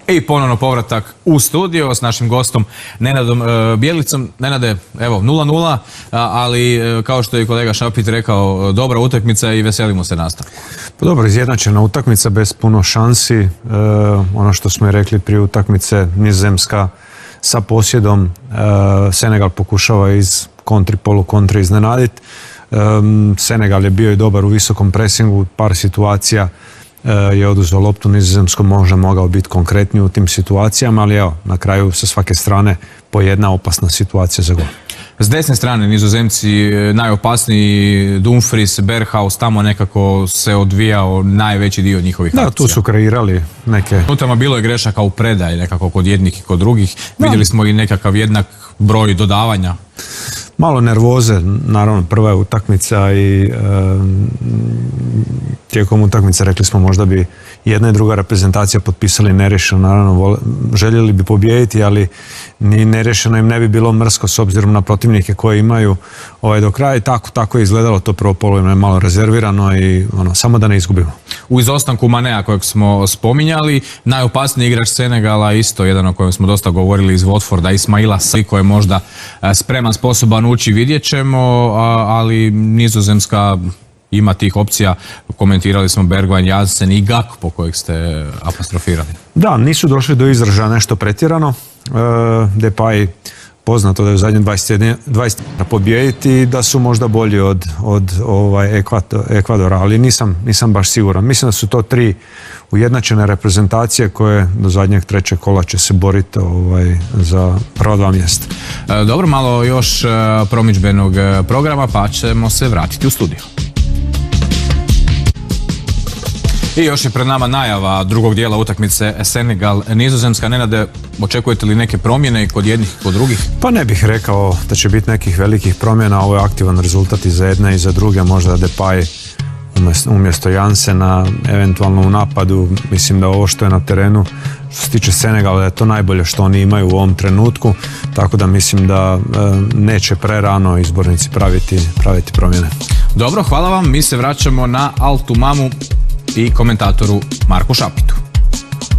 I ponovno povratak u studio s našim gostom Nenadom Bjelicom. Nenade, evo, 0-0, ali kao što je i kolega Šapit rekao, dobra utakmica i veselimo se nastavku. Pa dobro, izjednačena utakmica bez puno šansi. Ono što smo i rekli prije utakmice, Nizozemska sa posjedom, Senegal pokušava iz polukontri iznenaditi. Senegal je bio i dobar u visokom presingu, par situacija je oduzeo loptu Nizozemskom, možda mogao biti konkretniji u tim situacijama, ali evo, na kraju sa svake strane po jedna opasna situacija za gol. S desne strane Nizozemci najopasniji, Dumfries, Berghuis, tamo nekako se odvijao najveći dio njihovih akcija. Da, tu su kreirali neke... Minutama bilo je grešaka u predaji, nekako kod jednih i kod drugih. Vidjeli smo i nekakav jednak broj dodavanja. Malo nervoze, naravno prva je utakmica i tijekom utakmice rekli smo možda bi jedna i druga reprezentacija potpisali neriješeno, naravno željeli bi pobijediti, ali ni neriješeno im ne bi bilo mrsko s obzirom na protivnike koje imaju do kraja i tako je izgledalo to prvo poluvreme, malo rezervirano i samo da ne izgubimo. U izostanku Manea kojeg smo spominjali, najopasniji igrač Senegala, isto jedan o kojem smo dosta govorili iz Watforda, Ismaila Sarr, koji je možda spreman, sposoban ući, vidjet ćemo, ali Nizozemska ima tih opcija. Komentirali smo Bergwijn, Jansen i Gakpo kojeg ste apostrofirali. Da, nisu došli do izražaja nešto pretjerano. Depay poznato da je u zadnje 20 pobijediti i da su možda bolji od Ekvadora, ali nisam baš siguran. Mislim da su to tri ujednačene reprezentacije koje do zadnjeg trećeg kola će se boriti za prva dva mjesta. Dobro, malo još promidžbenog programa pa ćemo se vratiti u studio. I još je pred nama najava drugog dijela utakmice Senegal-Nizozemska. Nenade, očekujete li neke promjene i kod jednih i kod drugih? Pa ne bih rekao da će biti nekih velikih promjena. Ovo je aktivan rezultat i za jedne i za druge. Možda Depay umjesto Jansena, eventualno u napadu. Mislim da ovo što je na terenu, što se tiče Senegala, je to najbolje što oni imaju u ovom trenutku. Tako da mislim da neće prerano izbornici praviti promjene. Dobro, hvala vam. Mi se vraćamo na Altu Mamu i komentatoru Marku Šapitu.